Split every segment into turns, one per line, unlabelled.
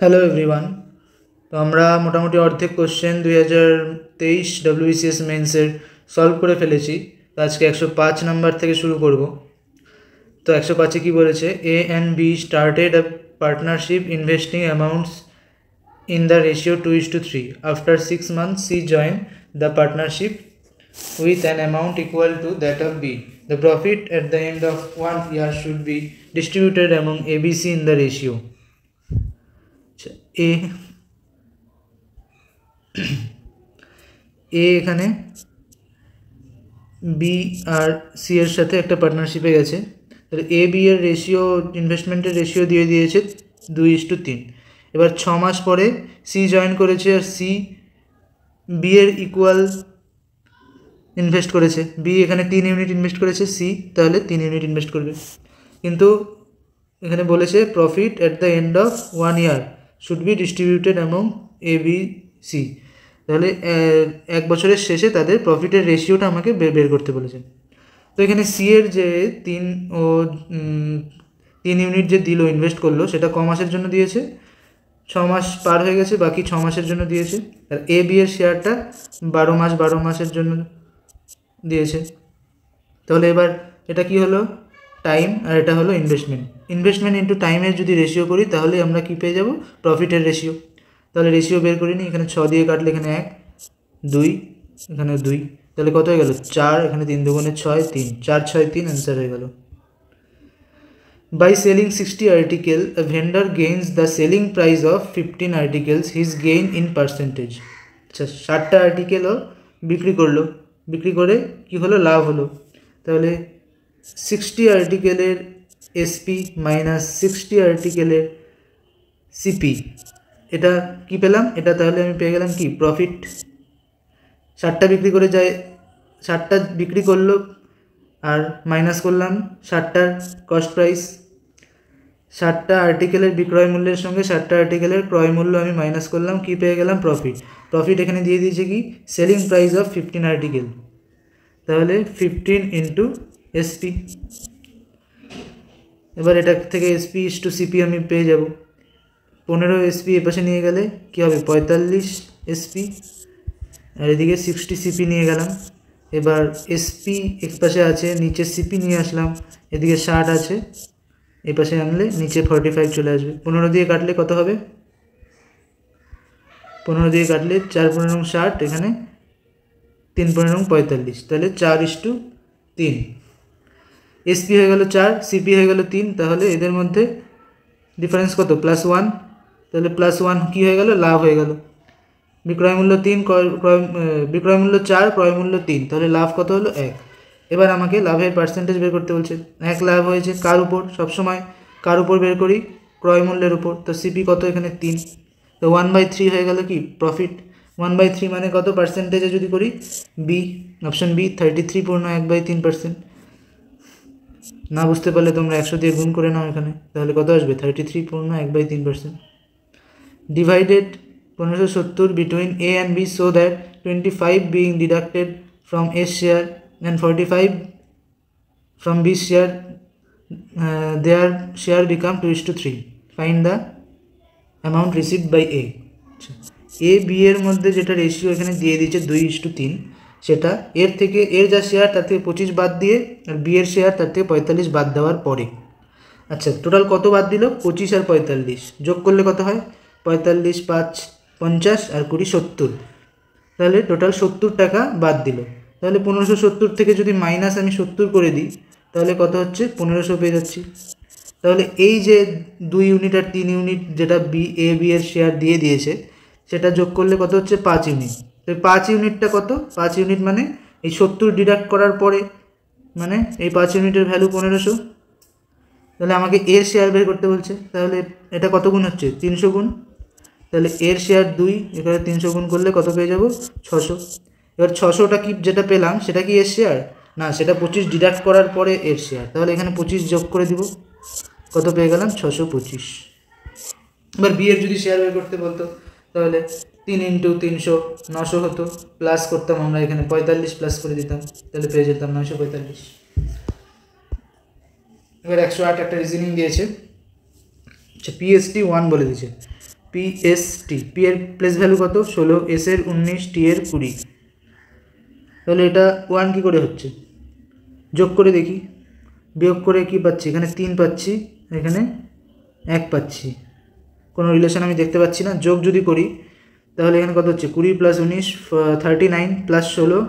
Hello everyone. তো আমরা মোটামুটি অর্ধেক কোশ্চেন 2023 WBCS মেন্সের সলভ করে ফেলেছি। তো আজকে 105 নাম্বার থেকে শুরু করব। তো 105-এ কী বলেছে? A and B started a partnership investing amounts in the ratio 2:3. After 6 months, C joined the partnership with an amount equal to that of B. The profit at the end of 1 year should be distributed among ABC in the ratio. A এখানে B আর C এর সাথে একটা পার্টনারশিপে গেছে। তাহলে A B এর ratio, ইনভেস্টমেন্টের ratio দিয়ে দিয়েছে 2:3। এবার 6 মাস পরে সি জয়েন করেছে আর সি বি এর ইকুয়াল ইনভেস্ট করেছে। বি এখানে 3 ইউনিট ইনভেস্ট করেছে, সি তাহলে 3 ইউনিট ইনভেস্ট করবে। কিন্তু এখানে বলেছে profit at the end of 1 year should be distributed among A B C. তাহলে 1 বছরের শেষে তাদের প্রফিটের রেশিওটা আমাকে বের করতে বলেছে। তো এখানে সি এর যে 3 ইউনিট যে দিল, ইনভেস্ট করলো, সেটা ক মাসের জন্য দিয়েছে? 6 মাস পার হয়ে গেছে, বাকি 6 মাসের জন্য দিয়েছে। আর এ বি এর শেয়ারটা 12 মাসের জন্য দিয়েছে। তাহলে এবার এটা কি হলো? টাইম, আর এটা হলো ইনভেস্টমেন্ট ইন্টু টাইমের যদি রেশিও করি তাহলে আমরা কি পেয়ে যাব? প্রফিটের রেশিও। তাহলে রেশিও বের করিনি, এখানে 6 দিয়ে কাটলে এখানে 1, 2, এখানে 2, তাহলে কত হয়ে গেল? 4, এখানে 3 দুগুণে 6, 3, 4, 6, 3 অ্যান্সার হয়ে গেল। By selling 60 articles, a vendor gains the selling price of 15 articles, his gain in percentage. আচ্ছা, 60টা আর্টিকেলও বিক্রি করলো, বিক্রি করে কি হলো? লাভ হলো। তাহলে 60 আর্টিকেলের এসপি মাইনাস 60 আর্টিকেলের সিপি, এটা কি পেলাম? এটা তাহলে আমি পেয়ে গেলাম কি? প্রফিট। 60টা বিক্রি করে যায়, 60টা বিক্রি করলো আর মাইনাস করলাম 60টার কস্ট প্রাইস। 60টা আর্টিকেলের বিক্রয় মূল্যের সঙ্গে 60টা আর্টিকেলের ক্রয় মূল্য আমি মাইনাস করলাম, কি পেয়ে গেলাম? প্রফিট। প্রফিট এখানে দিয়ে দিয়েছে কি? Selling price of 15 article. তাহলে 15 ইন্টু এসপি। এবার এটা থেকে এসপি ইস টু সিপি আমি পেয়ে যাব। 15 এসপি এপাশে নিয়ে গেলে কী হবে? 45 এসপি, আর এদিকে 60 সিপি নিয়ে গেলাম। এবার এসপি এক পাশে আছে, নিচে সিপি নিয়ে আসলাম, এদিকে 60 আছে, এই পাশে আনলে নিচে 45 চলে আসবে। 15 দিয়ে কাটলে কত হবে? 15 দিয়ে কাটলে 4 15 60, এখানে 3 15 45, তাহলে 4:3। এসপি হয়ে গেল 4, সিপি হয়ে গেল 3, তাহলে এদের মধ্যে ডিফারেন্স কত? +1। তাহলে +1 কী হয়ে গেল? লাভ হয়ে গেল। বিক্রয় মূল্য 3, বিক্রয় মূল্য 4, ক্রয় মূল্য 3, তাহলে লাভ কত হলো? 1। এবার আমাকে লাভের পার্সেন্টেজ বের করতে বলছে। 1 লাভ হয়েছে কার উপর? সবসময় কার উপর বের করি? ক্রয় মূল্যের উপর। তো সিপি কত? এখানে 3, তো 1/3 হয়ে গেল কি? প্রফিট। 1/3 মানে কত পার্সেন্টেজে যদি করি? B, option B 33.1/3%। না বুঝতে পারলে তোমরা 100 দিয়ে গুণ করে নাও এখানে, তাহলে কত আসবে? 33.1/3%। Divided 1570 between A and B so that 25 being deducted from A's share and 45 from B's share, their share become 2:3. Find the amount received by A. A B এর মধ্যে যেটা রেশিও এখানে দিয়ে দিয়েছে 2:3, সেটা এর থেকে, এর যা শেয়ার তার থেকে 25 বাদ দিয়ে, আর বি এর শেয়ার তার থেকে 45 বাদ দেওয়ার পরে। আচ্ছা, টোটাল কত বাদ দিল? 25 আর 45 যোগ করলে কত হয়? 45, 5, 50 আর 20, 70। তাহলে টোটাল 70 টাকা বাদ দিল। তাহলে 1570 থেকে যদি মাইনাস আমি 70 করে দিই তাহলে কত হচ্ছে? 1500 পেয়ে যাচ্ছি। তাহলে এই যে 2 ইউনিট আর 3 ইউনিট যেটা এ বি এর শেয়ার দিয়ে দিয়েছে, সেটা যোগ করলে কত হচ্ছে? 5 ইউনিট। তো 5 ইউনিটটা কত? 5 ইউনিট মানে এই 70 ডিডাক্ট করার পরে, মানে এই 5 ইউনিটের ভ্যালু 1500। তাহলে আমাকে এর শেয়ার বের করতে বলছে। তাহলে এটা কত গুণ হচ্ছে? 300 গুণ। তাহলে এর শেয়ার 2, এখানে 300 গুণ করলে কত পেয়ে যাব? 600। এবার 600টা কি যেটা পেলাম সেটা কি এর শেয়ার? না, সেটা 25 ডিডাক্ট করার পরে এর শেয়ার। তাহলে এখানে 25 যোগ করে দিব, কত পেয়ে গেলাম? 625। এবার বি এর যদি শেয়ার বের করতে বলতো তাহলে 3 ইন্টু 300 900 হতো, প্লাস করতাম আমরা এখানে 45 প্লাস করে দিতাম, তাহলে পেয়ে যেতাম 945। এবার 108 একটা রিজনিং দিয়েছে। আচ্ছা, PST 1 বলে দিয়েছে। PST, পি এর প্লেস ভ্যালু কত 16, এস এর 19, টি এর 20। তাহলে এটা 1 কী করে হচ্ছে, যোগ করে দেখি, বিয়োগ করে কি পাচ্ছি, এখানে 3 পাচ্ছি, এখানে 1 পাচ্ছি, কোনো রিলেশন আমি দেখতে পাচ্ছি না। যোগ যদি করি তাহলে এখানে কত হচ্ছে, 20 + 19 39 + 16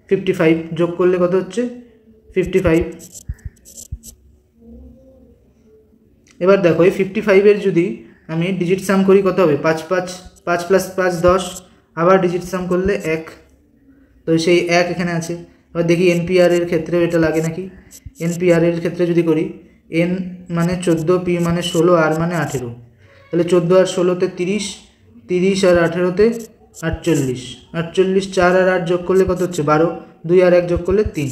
55, যোগ করলে কত হচ্ছে 55। এবার দেখো এই 55-এর যদি আমি ডিজিট সাম করি কত হবে, 5 5 5 + 5 10, আবার ডিজিট সাম করলে 1, তো সেই 1 এখানে আছে। এবার দেখি এনপিআর এর ক্ষেত্রেও এটা লাগে নাকি। এনপিআর এর ক্ষেত্রে যদি করি, এন মানে 14, পি মানে 16, আর মানে 18, তাহলে 14 আর 16-তে 30, 30 আর 18-তে 48, 48 4 আর 8 যোগ করলে কত হচ্ছে 12, 2 আর 1 যোগ করলে 3।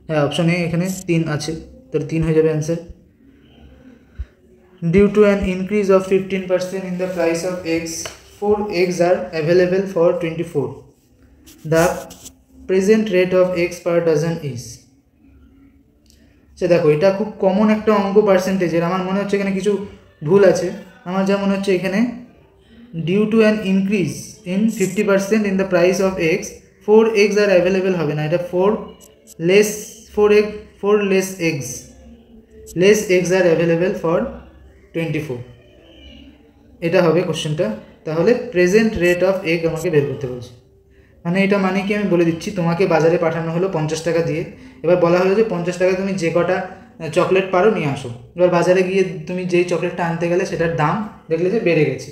হ্যাঁ, অপশানে এখানে 3 আছে, তাহলে 3 হয়ে যাবে answer. Due to an increase of 15% in the price of eggs, 4 eggs are available for 24. The present rate of eggs per dozen is. দেখো এটা খুব কমন একটা অঙ্ক পার্সেন্টেজের, আমার মনে হচ্ছে এখানে কিছু ভুল আছে। আমার যা মনে হচ্ছে এখানে due to an increase in 50% in the price of eggs, 4 eggs R available হবে না, এটা 4 less eggs R available for 24, এটা হবে কোশ্চেনটা। তাহলে প্রেজেন্ট রেট অফ এগ আমাকে বের করতে বলছে, মানে এটা মানে কি আমি বলে দিচ্ছি, তোমাকে বাজারে পাঠানো হলো 50 টাকা দিয়ে, এবার বলা হলো যে 50 টাকা তুমি যে কটা চকলেট পারো নিয়ে আসো। এবার বাজারে গিয়ে তুমি যেই চকলেটটা আনতে গেলে সেটার দাম দেখলে যে বেড়ে গেছে।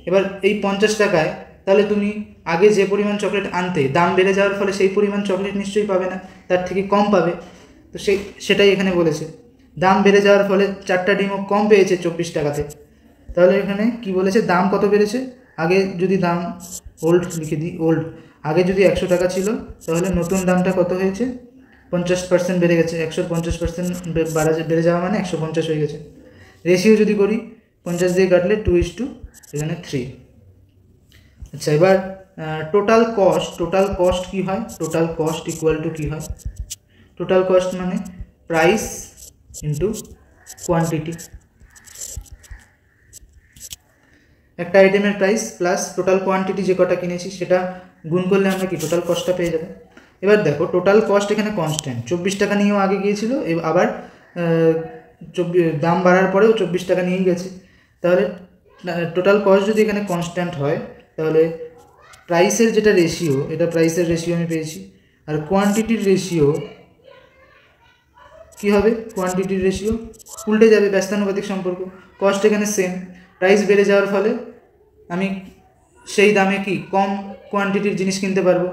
এবার এই 50 টাকায় তাহলে তুমি আগে যে পরিমাণ চকলেট আনতে, দাম বেড়ে যাওয়ার ফলে সেই পরিমাণ চকলেট নিশ্চয়ই পাবে না, তার থেকে কম পাবে। তো সেটাই এখানে বলেছে, দাম বেড়ে যাওয়ার ফলে 4টা ডিমও কম পেয়েছে 24 টাকাতে। তাহলে এখানে কি বলেছে, দাম কত বেড়েছে, আগে যদি দাম ওল্ড লিখে দিই, আগে যদি 100 টাকা ছিল, তাহলে নতুন দামটা কত হয়েছে, 50% বেড়ে গেছে, 150% বেড়ে যাওয়া মানে 150 হয়ে গেছে। রেশিও যদি করি 50 দিয়ে কাটলে 2:, এখানে 3। আচ্ছা, এবার টোটাল কস্ট কি হয়, টোটাল কস্ট ইকুয়াল টু কী হয়, টোটাল কস্ট মানে প্রাইস ইন্টু কোয়ান্টিটি। একটা আইটেমের প্রাইস প্লাস টোটাল কোয়ান্টিটি যে কটা কিনেছি সেটা গুণ করলে আমরা কি টোটাল কস্টটা পেয়ে যাবো। এবার দেখো টোটাল কস্ট এখানে কনস্ট্যান্ট, 24 টাকা নিয়েও আগে গিয়েছিল, আবার দাম বাড়ার পরেও 24 টাকা নিয়েই গেছে। তাহলে টোটাল কস্ট যদি এখানে কনস্ট্যান্ট হয়, তাহলে প্রাইসের যেটা রেশিও, এটা প্রাইসের রেশিও আমি পেয়েছি, আর কোয়ান্টিটির রেশিও কী হবে, কোয়ান্টিটির রেশিও উল্টে যাবে, ব্যস্তানুপাতিক সম্পর্ক। কস্ট এখানে সেম, প্রাইস বেড়ে যাওয়ার ফলে আমি সেই দামে কি কম কোয়ান্টিটির জিনিস কিনতে পারবো,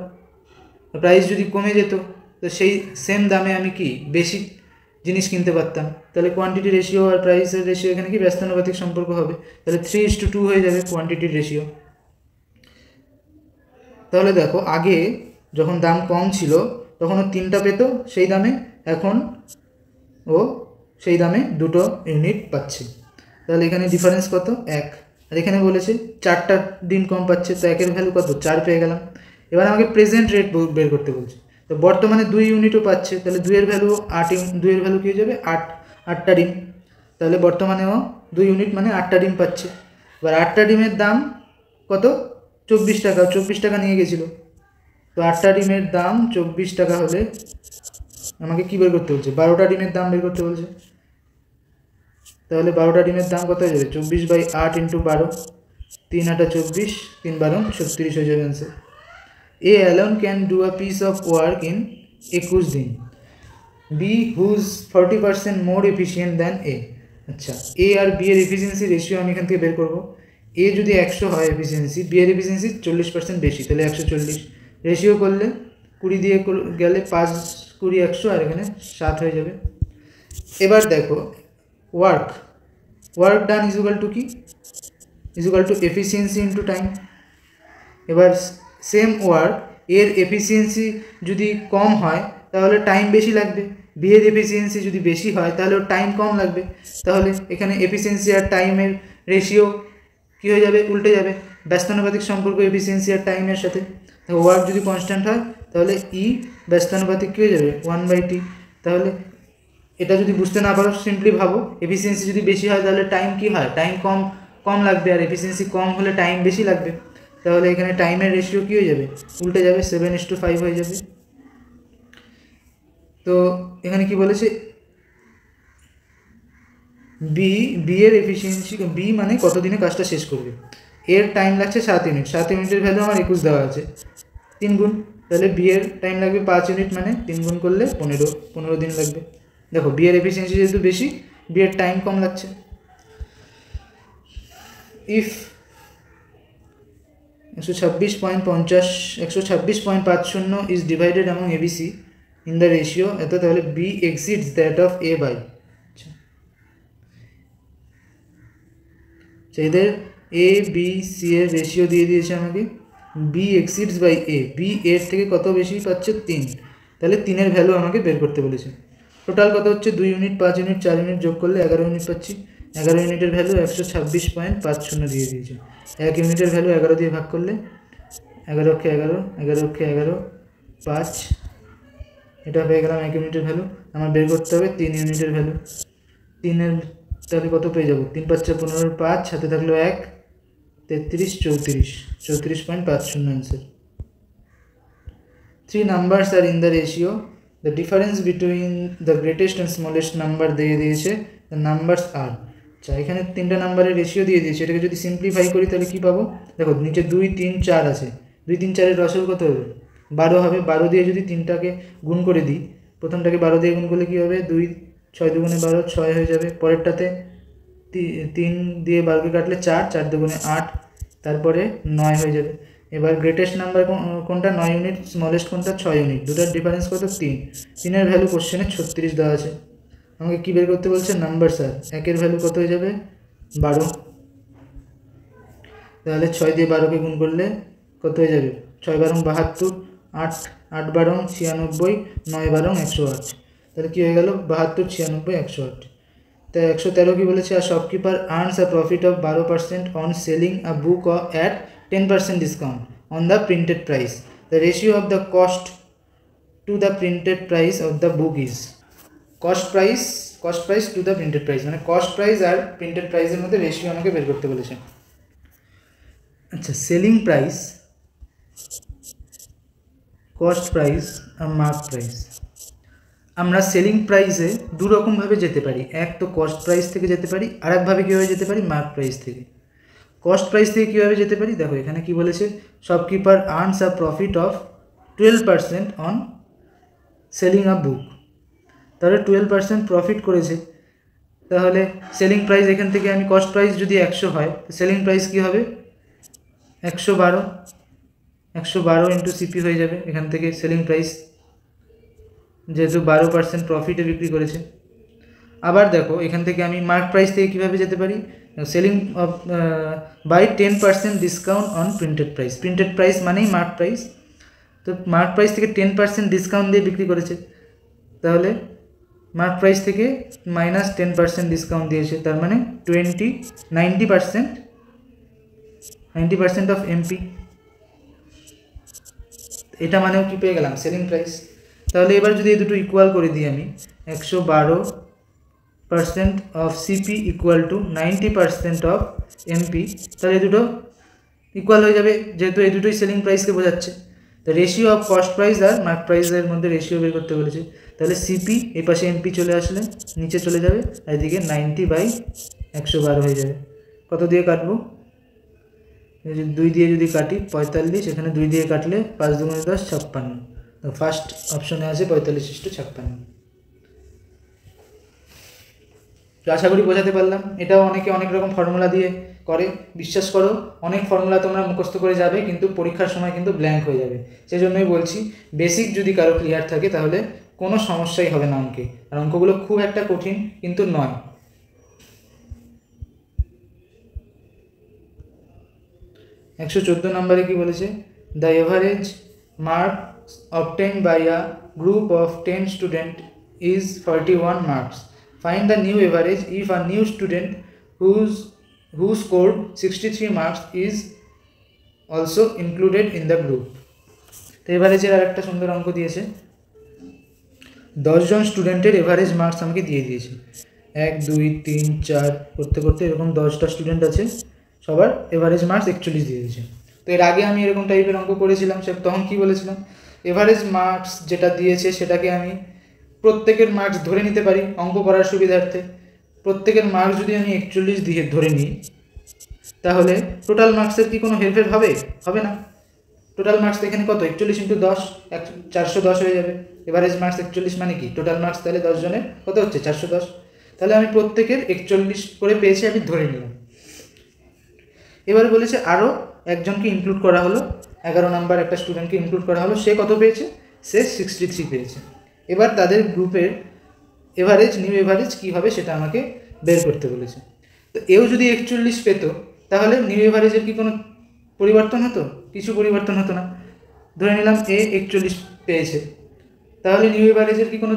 প্রাইস যদি কমে যেত তো সেই সেম দামে আমি কি বেশি জিনিস কিনতে পারতাম। তাহলে কোয়ান্টিটি রেশিও আর প্রাইসের রেশিও এখানে কি ব্যস্তানুপাতিক সম্পর্ক হবে, তাহলে 3:2 হয়ে যাবে কোয়ান্টিটির রেশিও। তাহলে দেখো আগে যখন দাম কম ছিল তখন ও 3টা পেত সেই দামে, এখন ও সেই দামে 2টো ইউনিট পাচ্ছে। তাহলে এখানে ডিফারেন্স কত, 1। আর এখানে বলেছে 4টা ডিম কম পাচ্ছে, তো 1-এর ভ্যালু কত, 4 পেয়ে গেলাম। এবার আমাকে প্রেজেন্ট রেট বের করতে বলছে, তো বর্তমানে 2 ইউনিটও পাচ্ছে, তাহলে 2-এর ভ্যালু 8, 2-এর ভ্যালু কী হয়ে যাবে 8টা ডিম। তাহলে বর্তমানেও 2 ইউনিট মানে 8টা ডিম পাচ্ছে। এবার 8টা ডিমের দাম কত, 24 টাকা, 24 টাকা নিয়ে গেছিলো, তো 8টা ডিমের দাম 24 টাকা হলে আমাকে কী বের করতে বলছে, 12টা ডিমের দাম বের করতে বলছে। তাহলে 12টা ডিমের দাম কত হয়ে যাবে, 24/8 × 12, 3 8 24, 3 12 36 হয়ে যাবে answer. A alone can do a piece of work in 21 দিন, B who's 40% more efficient than A। আচ্ছা, A আর B এর এফিসিয়েন্সি রেশিও আমি এখান থেকে বের করবো। A যদি 100 হয় এফিসিয়েন্সি, B এর এফিসিয়েন্সি 40% বেশি, তাহলে 140। রেশিও করলে 20 দিয়ে গেলে 5 20 100, আর এখানে 7 হয়ে যাবে। এবার দেখো work done is equal to কি, is equal to efficiency into time. এবার সেম ওয়ার্ক এর এফিসিয়েন্সি যদি কম হয় তাহলে টাইম বেশি লাগবে, বি এর এফিসিয়েন্সি যদি বেশি হয় তাহলে ওর টাইম কম লাগবে। তাহলে এখানে এফিসিয়েন্সি আর টাইমের রেশিও কী হয়ে যাবে, উল্টে যাবে, ব্যস্তানুপাতিক সম্পর্ক এফিসিয়েন্সি আর টাইমের সাথে। ওয়ার্ক যদি কনস্ট্যান্ট হয় তাহলে ই ব্যস্তানুপাতিক কী হয়ে যাবে 1/t। তাহলে এটা যদি বুঝতে না পারো সিম্পলি ভাবো, এফিসিয়েন্সি যদি বেশি হয় তাহলে টাইম কী হয়, টাইম কম কম লাগবে, আর এফিসিয়েন্সি কম হলে টাইম বেশি লাগবে। তাহলে এখানে টাইমের রেশিও কী হয়ে যাবে, উল্টে যাবে, 7:5 হয়ে যাবে। তো এখানে কি বলেছে, বি এর এফিসিয়েন্সি, বি মানে কতদিনে কাজটা শেষ করবে, এর টাইম লাগছে 7 ইউনিট, 7 ইউনিটের ভ্যালু আমার 21 দেওয়া আছে, 3 গুণ, তাহলে বি এর টাইম লাগবে 5 ইউনিট, মানে 3 গুণ করলে 15 দিন লাগবে। দেখো বি এর এফিসিয়েন্সি যেহেতু বেশি, বি এর টাইম কম লাগছে। If 126.50 is divided among ABC in the ratio এত, তাহলে B exceeds that of A by, এদের A B C এর রেশিও দিয়ে দিয়েছে আমাকে, B exceeds by A, B এর থেকে কত বেশি পাচ্ছে, 3, তাহলে 3 এর ভ্যালু আমাকে বের করতে বলেছে। টোটাল কত হচ্ছে, 2 ইউনিট, 5 ইউনিট, 4 ইউনিট যোগ করলে 11 ইউনিট পাচ্ছি। 11 ইউনিটের ভ্যালু 126.50 দিয়ে দিয়েছে। 1 ইউনিটের ভ্যালু 11 দিয়ে ভাগ করলে 11 × 11, 11 × 11, 5, এটা পেয়ে গেলাম 1 ইউনিটের ভ্যালু। আমার বের করতে হবে 3 ইউনিটের ভ্যালু। 3-এর তাহলে কত পেয়ে যাবো, 3 × 5 = 15, 5 হাতে থাকলো 1, 33, 34.50 answer. 3 numbers are in the ratio, the difference between the greatest and smallest number দিয়ে দিয়েছে, the numbers are, আচ্ছা এখানে 3টা নাম্বারের রেশিও দিয়ে দিয়েছে, এটাকে যদি সিম্পলিফাই করি তাহলে কী পাবো, দেখো নিচে 2, 3, 4 আছে, 2, 3, 4-এর রসল কত হবে, 12 হবে। 12 দিয়ে যদি 3টাকে গুণ করে দিই, প্রথমটাকে 12 দিয়ে গুণ করলে কী হবে, 2, 6 × 2 = 12, 6 হয়ে যাবে। পরেরটাতে 3 দিয়ে 12কে কাটলে 4, 4 × 2 = 8, তারপরে 9 হয়ে যাবে। এবার গ্রেটেস্ট নাম্বার কোনটা, 9 ইউনিট, স্মলেস্ট কোনটা, 6 ইউনিট, দুটার ডিফারেন্স কত, 3। 3-এর ভ্যালু কোশ্চেনে 36 দেওয়া আছে, আমাকে কী বের করতে বলছে, নাম্বার স্যার। 1-এর ভ্যালু কত হয়ে যাবে, 12, তাহলে 6 দিয়ে 12কে গুণ করলে কত হয়ে যাবে, 6 × 12 = 72, 8, 8 × 12 = 96, 9 × 12 = 108, তাহলে কী হয়ে গেল, 72, 96, 108। তাই 113 কি বলেছে, আর shopkeeper earns a profit of 12% on selling a book at 10% discount on the printed price, the ratio of the cost to the printed price of the book is, cost price to the printed price, মানে cost price আর printed প্রাইসের মধ্যে ratio আমাকে বের করতে বলেছে। আচ্ছা, selling price, cost price আর মার্ক প্রাইস। আমরা সেলিং প্রাইসে দু রকমভাবে যেতে পারি, এক তো কস্ট প্রাইস থেকে যেতে পারি, আর একভাবে কীভাবে যেতে পারি, মার্ক প্রাইস থেকে। কস্ট প্রাইস থেকে কীভাবে যেতে পারি, দেখো এখানে কি বলেছে, shopkeeper earns a profit of 12% on selling a book, তাহলে 12% প্রফিট করেছে, তাহলে সেলিং প্রাইস এখান থেকে আমি, কস্ট প্রাইস যদি 100 হয়, সেলিং প্রাইস কী হবে, 112 ইন্টু সিপি হয়ে যাবে, এখান থেকে সেলিং প্রাইস যেহেতু 12% প্রফিটে বিক্রি করেছে। আবার দেখো এখান থেকে আমি মার্ক প্রাইস থেকে কীভাবে যেতে পারি, selling of by 10% discount on printed price, printed price মানেই মার্ক প্রাইস, তো মার্ক প্রাইস থেকে 10% ডিসকাউন্ট দিয়ে বিক্রি করেছে, তাহলে মার্ক প্রাইস থেকে -10% ডিসকাউন্ট দিয়েছে, তার মানে 90% অফ এমপি, এটা মানেও কি পেয়ে গেলাম, সেলিং প্রাইস। তাহলে এবার যদি এই দুটো ইকুয়াল করে দিই আমি, 112% of CP equal to 90% of MP, তাহলে এই দুটো ইকুয়াল হয়ে যাবে, যেহেতু এই দুটোই সেলিং প্রাইসকে বোঝাচ্ছে। তো রেশিও অফ কস্ট প্রাইস আর মার্ক প্রাইসের মধ্যে রেশিও বের করতে বলেছে, তাহলে সিপি এই পাশে এমপি চলে আসলে নিচে চলে যাবে, আর এদিকে 90/112 হয়ে যাবে। কত দিয়ে কাটবো, 2 দিয়ে যদি কাটি 45, এখানে 2 দিয়ে কাটলে 5 × 2 = 10, 56, ফার্স্ট অপশনে আছে 45:56। তো আশা করি বোঝাতে পারলাম। এটাও অনেকে অনেক রকম ফর্মুলা দিয়ে করে, বিশ্বাস করো অনেক ফর্মুলা তোমরা মুখস্থ করে যাবে, কিন্তু পরীক্ষার সময় কিন্তু ব্ল্যাঙ্ক হয়ে যাবে। সেই জন্যই বলছি, বেসিক যদি কারো ক্লিয়ার থাকে তাহলে কোনো সমস্যাই হবে না অঙ্কে, আর অঙ্কগুলো খুব একটা কঠিন কিন্তু নয়। 114 নম্বরে কি বলেছে, the average marks obtained by a group of 10 student is 41 marks, find the new average if a new student who scored 63 marks is also included in the group। তো এভারেজের আর একটা সুন্দর অঙ্ক দিয়েছে, 10 জন স্টুডেন্টের এভারেজ মার্কস আমাকে দিয়ে দিয়েছে, 1 2 3 4 করতে করতে এরকম 10টা স্টুডেন্ট আছে, সবার এভারেজ মার্কস 41 দিয়ে দিয়েছে। তো এর আগে আমি এরকম টাইপের অঙ্ক করেছিলাম, সে তখন কি বলেছিলাম, এভারেজ মার্কস যেটা দিয়েছে সেটাকে আমি প্রত্যেকের মার্কস ধরে নিতে পারি অঙ্ক করার সুবিধার্থে। প্রত্যেকের মার্কস যদি আমি 41 দিয়ে ধরে নিই, তাহলে টোটাল মার্কসের কি কোনো হেরফের হবে? হবে না। টোটাল মার্কস এখানে কত? 41 ইন্টু 10, 410 হয়ে যাবে। এভারেজ মার্কস 41 মানে কি? টোটাল মার্কস তাহলে 10 জনের কত হচ্ছে? 410। তাহলে আমি প্রত্যেকের 41 করে পেয়েছি, আমি ধরে নিলাম। এবারে বলেছে আরও একজনকে ইনক্লুড করা হলো, 11 নাম্বার একটা স্টুডেন্টকে ইনক্লুড করা হলো, সে কত পেয়েছে? সে 63 পেয়েছে। এবার তাদের গ্রুপের এভারেজ, নিউ এভারেজ কী হবে সেটা আমাকে বের করতে বলেছে। তো এও যদি 41 পেতো, তাহলে নিউ এভারেজের কি কোনো পরিবর্তন হতো? কিছু পরিবর্তন হতো না। ধরে নিলাম এ 41 পেয়েছে, তাহলে নিউ এভারেজের কি কোনো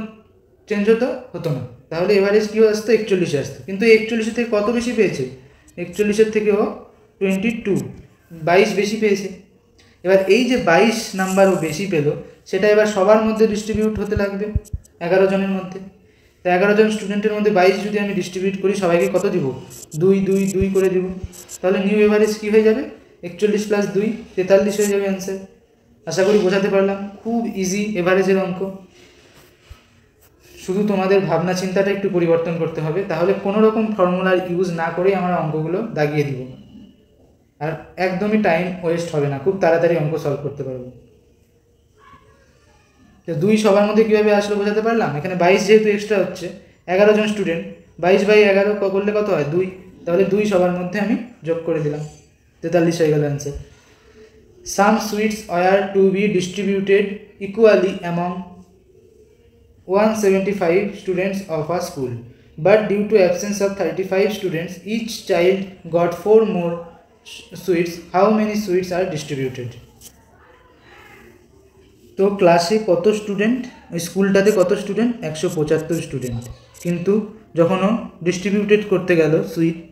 চেঞ্জ হতো? হতো না। তাহলে এভারেজ কী আসতো? 41 আসতো। কিন্তু 41 থেকে কত বেশি পেয়েছে? 41 থেকে ও 22 বেশি পেয়েছে। এবার এই যে 22 নাম্বার ও বেশি পেলো, সেটা এবার সবার মধ্যে ডিস্ট্রিবিউট হতে লাগবে 11 জনের মধ্যে। তো 11 জন স্টুডেন্টের মধ্যে 22 যদি আমি ডিস্ট্রিবিউট করি, সবাইকে কত দিব? 2 2 2 করে দিব। তাহলে নিউ এভারেজ কী হয়ে যাবে? 41 + 2 43 হয়ে যাবে অ্যান্সার। আশা করি বোঝাতে পারলাম। খুব ইজি এভারেজের অঙ্ক। শুধু তোমাদের ভাবনা চিন্তাটা একটু পরিবর্তন করতে হবে, তাহলে কোনো রকম ফর্মুলার ইউজ না করেই আমরা অঙ্কগুলো দাগিয়ে দিব, আর একদমই টাইম ওয়েস্ট হবে না, খুব তাড়াতাড়ি অঙ্ক সলভ করতে পারবো। তো 2 সবার মধ্যে কীভাবে আসলে বোঝাতে পারলাম? এখানে 22 যেহেতু এক্সট্রা হচ্ছে, 11 জন স্টুডেন্ট, 22/11 করলে কত হয়? 2। তাহলে 2 সবার মধ্যে আমি যোগ করে দিলাম, 43 হয়ে গেল answer. Some sweets were to be distributed equally among 175 students of a school, but due to absence of 35 students, each child got 4 more sweets. How many sweets are distributed? তো ক্লাসে কত স্টুডেন্ট, ওই স্কুলটাতে কত স্টুডেন্ট? 175 স্টুডেন্ট। কিন্তু যখন ও distributed করতে গেল sweet,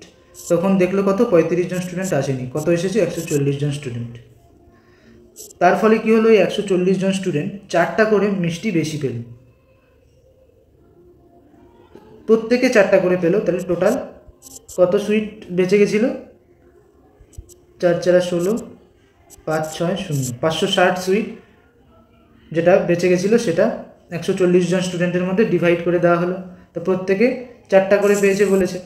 তখন দেখলো কত? 35 জন স্টুডেন্ট আসেনি। কত এসেছে? 140 জন স্টুডেন্ট। তার ফলে কী হলো? এই 140 জন স্টুডেন্ট 4টা করে মিষ্টি বেশি পেল, প্রত্যেকে 4টা করে পেলো। তাহলে টোটাল কত সুইট বেঁচে গেছিলো? 4 4 16, 5 6 0, 560 সুইট যেটা বেঁচে গেছিলো, সেটা 140 জন স্টুডেন্টের মধ্যে ডিভাইড করে দেওয়া হলো। তো প্রত্যেকে 4টা করে পেয়েছে বলেছে।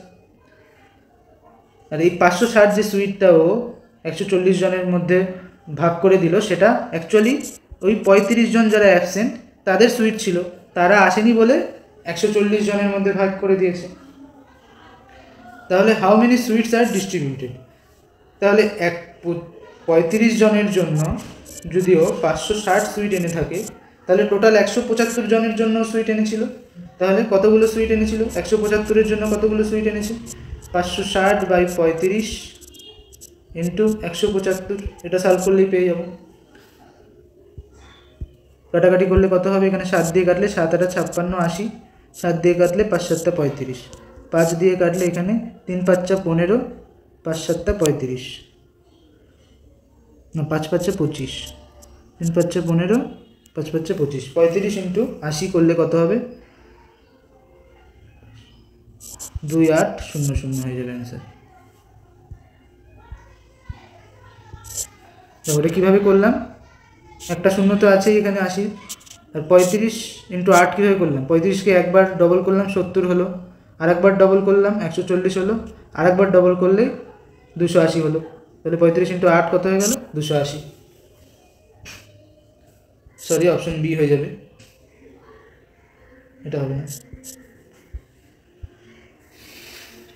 আর এই 560 যে সুইটটা ও 140 জনের মধ্যে ভাগ করে দিল, সেটা অ্যাকচুয়ালি ওই 35 জন যারা অ্যাবসেন্ট তাদের সুইট ছিল, তারা আসেনি বলে 140 জনের মধ্যে ভাগ করে দিয়েছে। তাহলে how many sweets are distributed? তাহলে 35 জনের জন্য যদিও 560 সুইট এনে থাকে, তাহলে টোটাল 175 জনের জন্য সুইট এনেছিল। তাহলে কতগুলো সুইট এনেছিল? 175-এর জন্য কতগুলো সুইট এনেছে? 560/35 ইন্টু 175, এটা সলভ করলেই পেয়ে যাবো। কাটাকাটি করলে কত হবে? এখানে 7 দিয়ে কাটলে 7 8 56 80, 7 দিয়ে কাটলে 5 7 35, 5 দিয়ে কাটলে এখানে 3 5 15, 5 7 35, না 5 5 25, 3 5 15, 5 5 25, 35 ইন্টু 80 করলে কত হবে? 2800 হয়ে যাবে অ্যান্সার। তাহলে কীভাবে করলাম? একটা শূন্য তো আছেই এখানে 80, আর 35 ইন্টু 8 কীভাবে করলাম? 35কে একবার ডবল করলাম 70 হলো, আর একবার ডবল করলাম 140 হলো, আর একবার ডবল করলে 280 হলো। তাহলে 35 ইন্টু 8 কত হয়ে গেল? 280। সরি, অপশন বি হয়ে যাবে, এটা হবে না।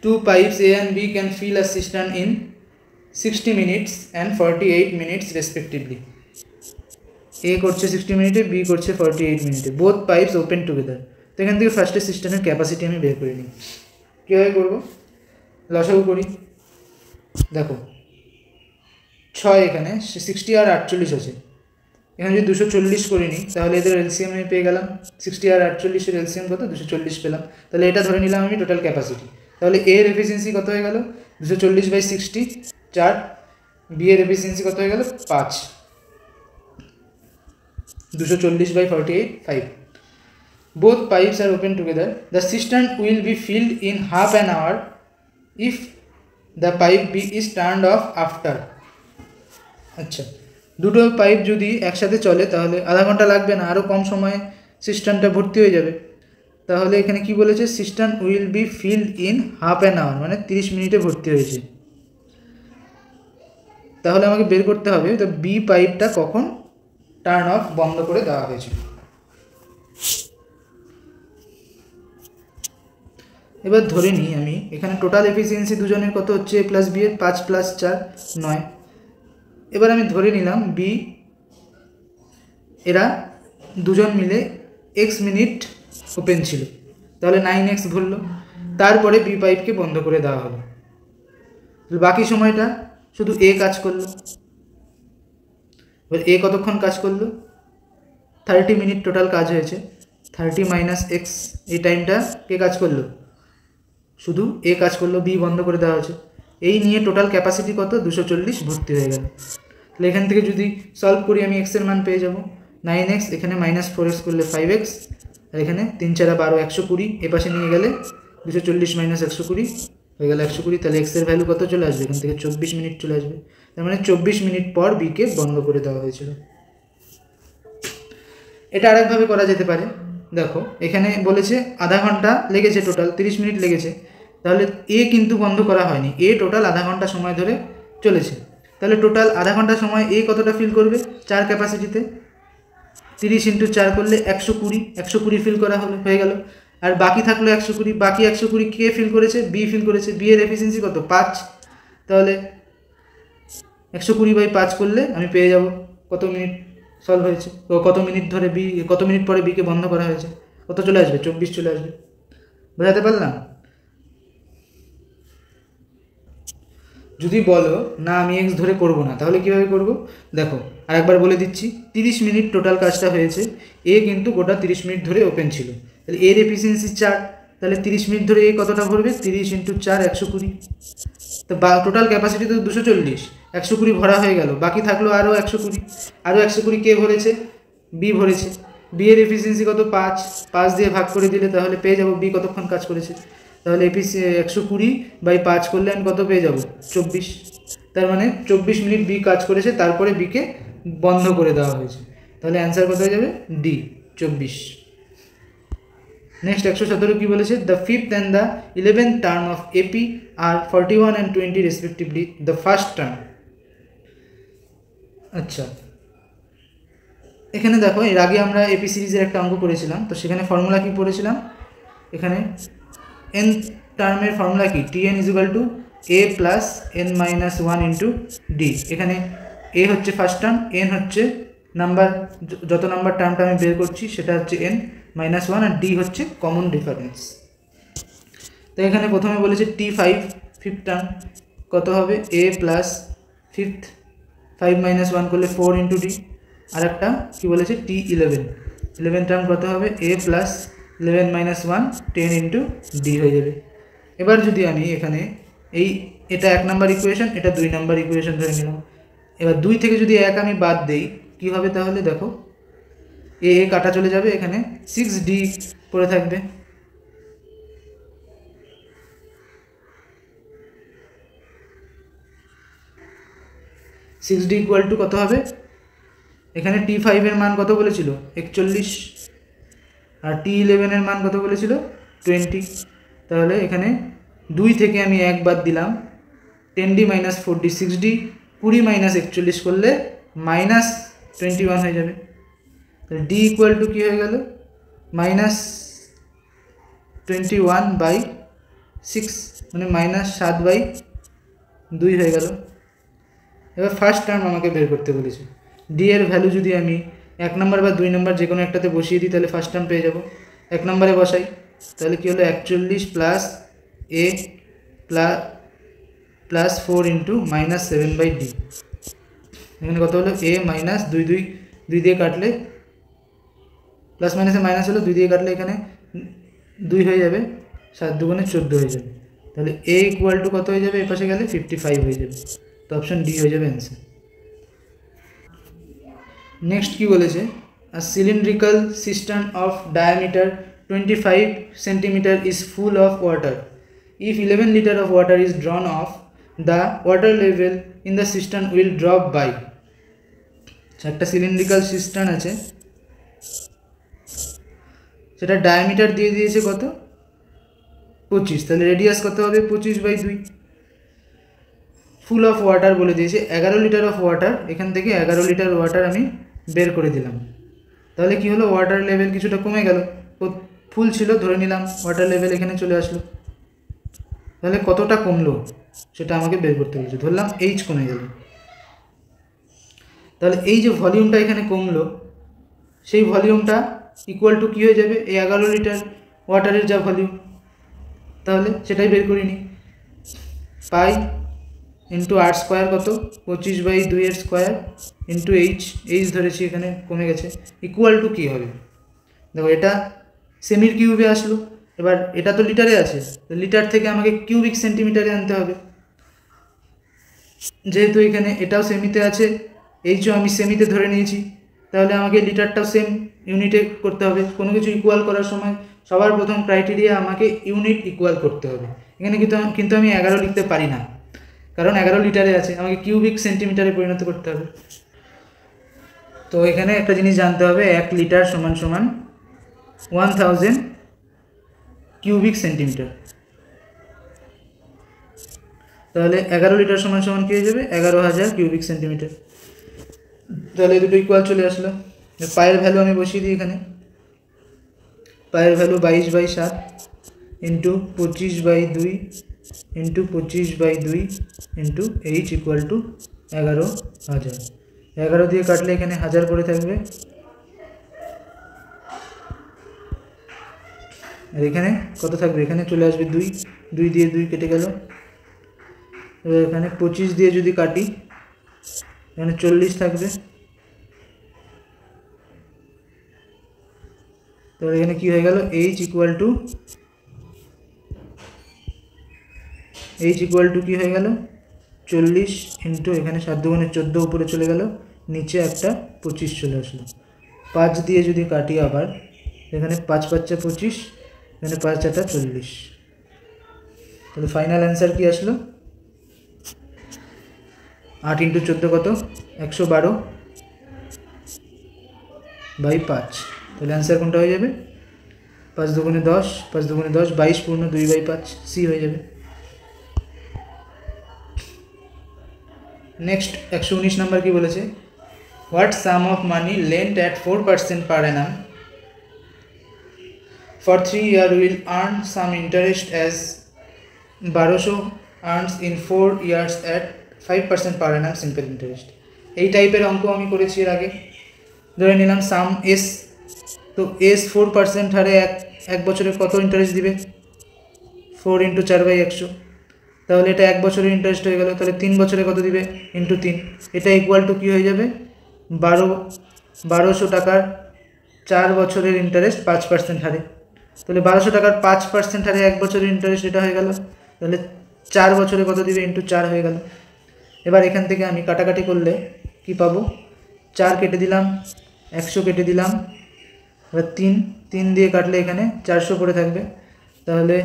2 pipes A and B can fill a cistern in 60 minutes and 48 minutes respectively. A করছে 60 মিনিটে, বি করছে 48 মিনিটে। Both pipes open together. তো এখান থেকে ফার্স্টে সিস্টেমের ক্যাপাসিটি আমি বের করে নিই। কীভাবে করবো? লসাগু করি। দেখো 6 এখানে 60 আর 48 আছে, এখানে যদি 240 করে নিই, তাহলে এদের এলসিএম আমি পেয়ে গেলাম। 60 আর 48-এর এলসিএম কত? 240 পেলাম। তাহলে এটা ধরে নিলাম আমি টোটাল ক্যাপাসিটি। তাহলে এ এর এফিসিয়েন্সি কত হয়ে গেল? 240/60 4, বি এর এফিসিয়েন্সি কত হয়ে গেল? 5, 240/48 5। both pipes are open together, the cistern will be filled in half an hour if the pipe B is turned off after. আচ্ছা, দুটো পাইপ যদি একসাথে চলে তাহলে আধা ঘন্টা লাগবে না, আরও কম সময়ে সিস্টেমটা ভর্তি হয়ে যাবে। তাহলে এখানে কি বলেছে, system will be filled in half an hour, মানে 30 মিনিটে ভর্তি হয়েছে। তাহলে আমাকে বের করতে হবে তো বি পাইপটা কখন টার্ন অফ বন্ধ করে দেওয়া হয়েছে। এবার ধরে নিই আমি এখানে টোটাল এফিসিয়েন্সি দুজনের কত হচ্ছে, এ প্লাস বি এর 5 + 4 9। এবার আমি ধরে নিলাম বি এরা দুজন মিলে এক্স মিনিট ওপেন ছিল, তাহলে 9x ভরলো, তারপরে বি পাইপকে বন্ধ করে দেওয়া হলো। বাকি সময়টা শুধু এ কাজ করলো। এবার এ কতক্ষণ কাজ করলো, 30 মিনিট টোটাল কাজ হয়েছে। 30 - x, এই টাইমটা কে কাজ করলো, শুধু এ কাজ করলো, বি বন্ধ করে দেওয়া হয়েছে। এই নিয়ে টোটাল ক্যাপাসিটি কত, 240 ভর্তি হয়ে গেল। তাহলে এখান থেকে যদি সলভ করি আমি এক্সের মান পেয়ে যাব 9x, এখানে -4x করলে 5x, আর এখানে 3 × 4 = 12, 120, এ পাশে নিয়ে গেলে 240 - 120 হয়ে গেল 120। তাহলে এক্সের ভ্যালু কত চলে আসবে, এখান থেকে 24 মিনিট চলে আসবে। তার মানে 24 মিনিট পর বিকে বন্ধ করে দেওয়া হয়েছিল। এটা আরেকভাবে করা যেতে পারে, দেখো এখানে বলেছে আধা ঘন্টা লেগেছে, টোটাল 30 মিনিট লেগেছে, তাহলে এ কিন্তু বন্ধ করা হয়নি, এ টোটাল আধা ঘন্টা সময় ধরে চলেছে। তাহলে টোটাল আধা ঘন্টা সময় এ কতটা ফিল করবে, 4 ক্যাপাসিটিতে 30 × 4 করলে 120, 120 ফিল করা হলো, হয়ে গেল। আর বাকি থাকলো 120, বাকি 120 কে ফিল করেছে, বি ফিল করেছে। বি এর এফিসিয়েন্সি কত, 5। তাহলে 120/5 করলে আমি পেয়ে যাব কত মিনিট সলভ হয়েছে, তো কত মিনিট ধরে বি, কত মিনিট পরে বিকে বন্ধ করা হয়েছে, কত চলে আসবে, 24 চলে আসবে। বোঝাতে পারলাম? যদি বলো না আমি এক্স ধরে করব না, তাহলে কীভাবে করব, দেখো আরেকবার বলে দিচ্ছি। 30 মিনিট টোটাল কাজটা হয়েছে, এ কিন্তু গোটা 30 মিনিট ধরে ওপেন ছিল, তাহলে এর এফিসিয়েন্সি 4, তাহলে 30 মিনিট ধরে এ কতটা ভরবে, 30 × 4 120। তো টোটাল ক্যাপাসিটি তো 240, 120 ভরা হয়ে গেল, বাকি থাকলো আরও 120, আরও 120 কে ভরেছে, বি ভরেছে। বি এর এফিসিয়েন্সি কত, 5, 5 দিয়ে ভাগ করে দিলে তাহলে পেয়ে যাব বি কতক্ষণ কাজ করেছে। তাহলে 120/5 করলে আমি কত পেয়ে যাব, 24। তার মানে 24 মিনিট বি কাজ করেছে, তারপরে বিকে বন্ধ করে দেওয়া হয়েছে। তাহলে অ্যান্সার কত হয়ে যাবে, ডি 24। নেক্সট 117 কি বলেছে, the 5th and the 11th term of AP are 41 and 20 respectively the first term. আচ্ছা, এখানে দেখো এর আগে আমরা এপি সিরিজের একটা অঙ্ক করেছিলাম, তো সেখানে ফর্মুলা কি পড়েছিলাম, এখানে এন টার্মের ফর্মুলা কি, Tn = a + n - 1 × d। এখানে এ হচ্ছে ফার্স্ট টার্ম, এন হচ্ছে নাম্বার, যত নাম্বার টার্মটা আমি বের করছি সেটা হচ্ছে n - 1, আর d হচ্ছে কমন ডিফারেন্স। তো এখানে প্রথমে বলেছে T5, ফিফথ টার্ম কত হবে, a + 5th, 5 - 1 করলে 4 × d। আর একটা কী বলেছে T11, 11 টার্ম কত হবে, a + 11 - 1 10 × d হয়ে যাবে। এবার যদি আমি এখানে এটা 1 নাম্বার ইকুয়েশন, এটা 2 নাম্বার ইকুয়েশন ধরে নিলাম। এবার 2 থেকে যদি 1 আমি বাদ দেই কি হবে, তাহলে দেখো এ কাটা চলে যাবে, এখানে 6d পড়ে থাকবে। (6d = কত হবে, এখানে T5 এর মান কত বলেছিল, 41, আর T11 এর মান কত বলেছিল, 20। তাহলে এখানে 2 থেকে আমি 1 বাদ দিলাম, 10d - 4d, 6d 20 - 41 করলে -21 হয়ে যাবে। তাহলে d = কী হয়ে গেল, -21/6, মানে -7/2 হয়ে গেল। এবার ফার্স্ট টার্ম আমাকে বের করতে বলেছে, ডি এর ভ্যালু যদি আমি 1 নম্বর বা 2 নম্বর যে কোনো একটাতে বসিয়ে দিই তাহলে ফার্স্ট টার্ম পেয়ে যাব। 1 নম্বরে বসাই, তাহলে কী হলো, 41 + a + 4 × -7/d। এখানে কত হলো, a - 2 দিয়ে কাটলে প্লাস মাইনাসে মাইনাস হলো, 2 দিয়ে কাটলে এখানে 2 হয়ে যাবে, 7 × 2 = 14 হয়ে যাবে। তাহলে a = কত হয়ে যাবে, এ পাশে গেলে 55 হয়ে যাবে। তো অপশন ডি হয়ে যাবে অ্যান্সার। নেক্সট কি বলেছে, a cylindrical cistern of diameter 25 centimeter is full of water. If 11 liter of water is drawn off, the water level in the cistern will drop by. একটা cylindrical cistern আছে, সেটা diameter দিয়ে দিয়েছে কত 25, তাহলে radius কত হবে 25/2। ফুল অফ ওয়াটার বলে দিয়েছে 11 লিটার অফ ওয়াটার, এখান থেকে 11 লিটার ওয়াটার আমি বের করে দিলাম। তাহলে কি হলো, ওয়াটার লেভেল কিছুটা কমে গেল, ফুল ছিল ধরে নিলাম, ওয়াটার লেভেল এখানে চলে আসলো। তাহলে কতটা কমলো সেটা আমাকে বের করতে বলেছে, ধরলাম এইচ কমে গেল। তাহলে এই যে ভলিউমটা এখানে কমলো, সেই ভলিউমটা ইকুয়াল টু কী হয়ে যাবে, এই 11 লিটার ওয়াটারের যা ভলিউম, তাহলে সেটাই বের করিনি। পাই ইন্টু আর স্কোয়ার কত 25/2 এর স্কোয়ার ইন্টু এইচ ধরেছি, এখানে কমে গেছে, ইকুয়াল টু কী হবে, দেখো এটা সেমির কিউবে আসলো। এবার এটা তো লিটারে আছে, তো লিটার থেকে আমাকে কিউবিক সেন্টিমিটারে আনতে হবে। যেহেতু এখানে এটাও সেমিতে আছে, এইচও আমি সেমিতে ধরে নিয়েছি, তাহলে আমাকে লিটারটাও সেম ইউনিটে করতে হবে। কোনো কিছু ইকুয়াল করার সময় সবার প্রথম ক্রাইটেরিয়া আমাকে ইউনিট ইকুয়াল করতে হবে। এখানে কিন্তু আমি 11 লিখতে পারি না, কারণ 11 লিটারে আছে, আমাকে কিউবিক সেন্টিমিটারে পরিণত করতে হবে। তো এখানে একটা জিনিস জানতে হবে, 1 লিটার সমান সমান 1000 কিউবিক সেন্টিমিটার। তাহলে 11 লিটার সমান সমান কী হয়ে যাবে, 11,000 কিউবিক সেন্টিমিটার। তাহলে দুটো ইকুয়াল চলে আসলো। পায়ের ভ্যালু আমি বসিয়ে দিই এখানে, পায়ের value 22/7 into 25/2 into 25/2 into H equal to 11,000। 11 দিয়ে কাটলে এখানে 1000 করে থাকবে, আর এখানে কত থাকবে, এখানে চলে আসবে 2 দিয়ে 2 কেটে গেল। এবার এখানে 25 দিয়ে যদি কাটি, এখানে 40 থাকবে। তো এখানে কি হয়ে গেল, এইচ ইকুয়াল টু কি হয়ে গেল 40 ইন্টু এখানে 7 দুগুণে 14 উপরে চলে গেল, নিচে একটা 25 চলে আসলো। 5 দিয়ে যদি কাটি আবার, এখানে 5 5 25, এখানে 5 4 40। তাহলে ফাইনাল অ্যান্সার কি আসলো, 8 ইন্টু 14 কত 112/5। তাহলে অ্যান্সার কোনটা হয়ে যাবে, 5 দুগুণে 10, 5 দুগুণে 10, 22 পূর্ণ 2/5, সি হয়ে যাবে। নেক্সট 119 নাম্বার কি বলেছে, what some of money lent at 4% per annum for 3 years will earn some interest as 1200 earns in 4 years at 5% per annum simple interest। এই টাইপের অঙ্ক আমি করেছি এর আগে। ধরে নিলাম সাম এস, তো এস 4% হারে এক বছরে কত ইন্টারেস্ট দিবে, 4 ইন্টু 4/100। তাহলে এটা 1 বছরের ইন্টারেস্ট হয়ে গেল। তাহলে 3 বছরে কত দিবে, ইন্টু 3। এটা ইকুয়াল টু কী হয়ে যাবে, 1200 টাকার 4 বছরের ইন্টারেস্ট 5% হারে। তাহলে 1200 টাকার 5% হারে 1 বছরের ইন্টারেস্ট এটা হয়ে গেল। তাহলে 4 বছরে কত দিবে, ইন্টু 4 হয়ে গেল। এবার এখান থেকে আমি কাটাকাটি করলে কি পাবো, 4 কেটে দিলাম, 100 কেটে দিলাম, এবার 3 দিয়ে কাটলে এখানে 400 পড়ে থাকবে। তাহলে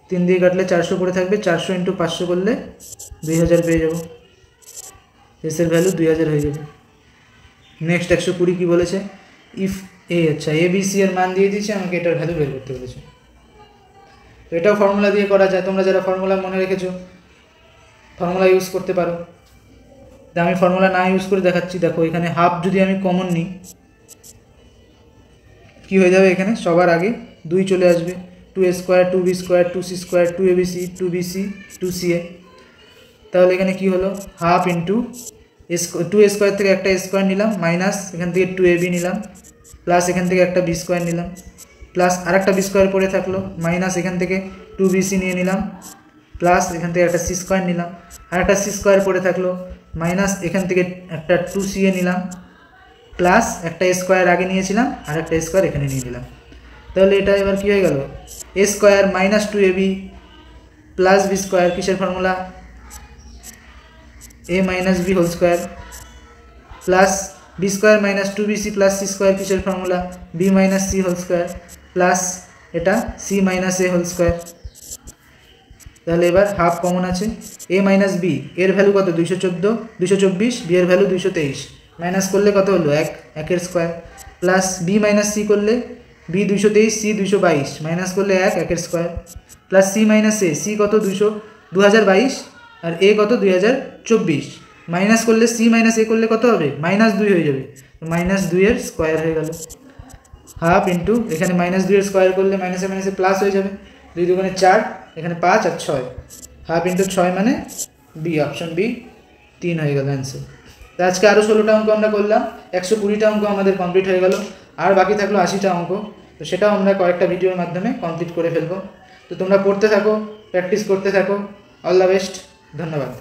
3 দিয়ে কাটলে 400 পড়ে থাকবে, 400 ইন্টু 500 করলে 2000 পেয়ে যাব, এসের ভ্যালু 2000 হয়ে যাবে। নেক্সট 120 কি বলেছে, ইফ আচ্ছা ABC এর মান দিয়ে দিয়েছে, আমাকে এটার ভ্যালু বের করতে বলেছে। তো এটাও ফর্মুলা দিয়ে করা যায়, তোমরা যারা ফর্মুলা মনে রেখেছো ফর্মুলা ইউজ করতে পারো। তা আমি ফর্মুলা না ইউজ করে দেখাচ্ছি। দেখো এখানে হাফ যদি আমি কমন নিই, কী হয়ে যাবে, এখানে সবার আগে 2 চলে আসবে, 2a square 2b square 2c square 2abc 2bc 2ca। তাহলে এখানে কি হলো, হাফ ইন্টু 2a স্কোয়ার থেকে একটা স্কোয়ার নিলাম, মাইনাস এখান থেকে 2ab নিলাম, প্লাস এখান থেকে একটা b স্কোয়ার নিলাম, প্লাস আর একটা b স্কোয়ার পড়ে থাকলো, মাইনাস এখান থেকে 2bc নিয়ে নিলাম, প্লাস এখান থেকে একটা c স্কোয়ার নিলাম, আর একটা c স্কোয়ার পড়ে থাকলো, মাইনাস এখান থেকে একটা 2ca নিলাম, প্লাস একটা স্কোয়ার আগে নিয়েছিলাম আর একটা স্কোয়ার এখানে নিয়ে নিলাম। তাহলে এটা এবার কী হয়ে গেল, a square minus 2ab plus b square, কিসের formula, a minus b whole square, plus B square minus 2bc plus C square কিসের formula, B minus C whole square plus এটা C minus A whole square. তাহলে এবার half common আছে, A minus B এর value কত 224, B এর value 223, minus করলে কত হলো 1, 1 square, plus B minus C করলে বি 223, সি 222, মাইনাস করলে 1, 1 square, plus C minus A, C কত 2022 আর এ কত 2024, মাইনাস করলে সি মাইনাস এ করলে কত হবে -2 হয়ে যাবে, -2 এর স্কোয়ার হয়ে গেল। হাফ ইন্টু এখানে -2 এর স্কোয়ার করলে মাইনাসে মাইনাসে প্লাস হয়ে যাবে, 2 দুগুণে 4, এখানে 5 আর 6, হাফ ইন্টু 6 মানে বি, অপশন বি 3 হয়ে গেল অ্যান্সার। তো আজকে আরও 16টা অঙ্ক আমরা করলাম, 120টা অঙ্ক আমাদের কমপ্লিট হয়ে গেল, আর বাকি থাকলো 80টা অঙ্ক। তো সেটাও আমরা কয়েকটা ভিডিওর মাধ্যমে কমপ্লিট করে ফেলবো। তো তোমরা পড়তে থাকো, প্র্যাকটিস করতে থাকো। অল দ্য বেস্ট, ধন্যবাদ।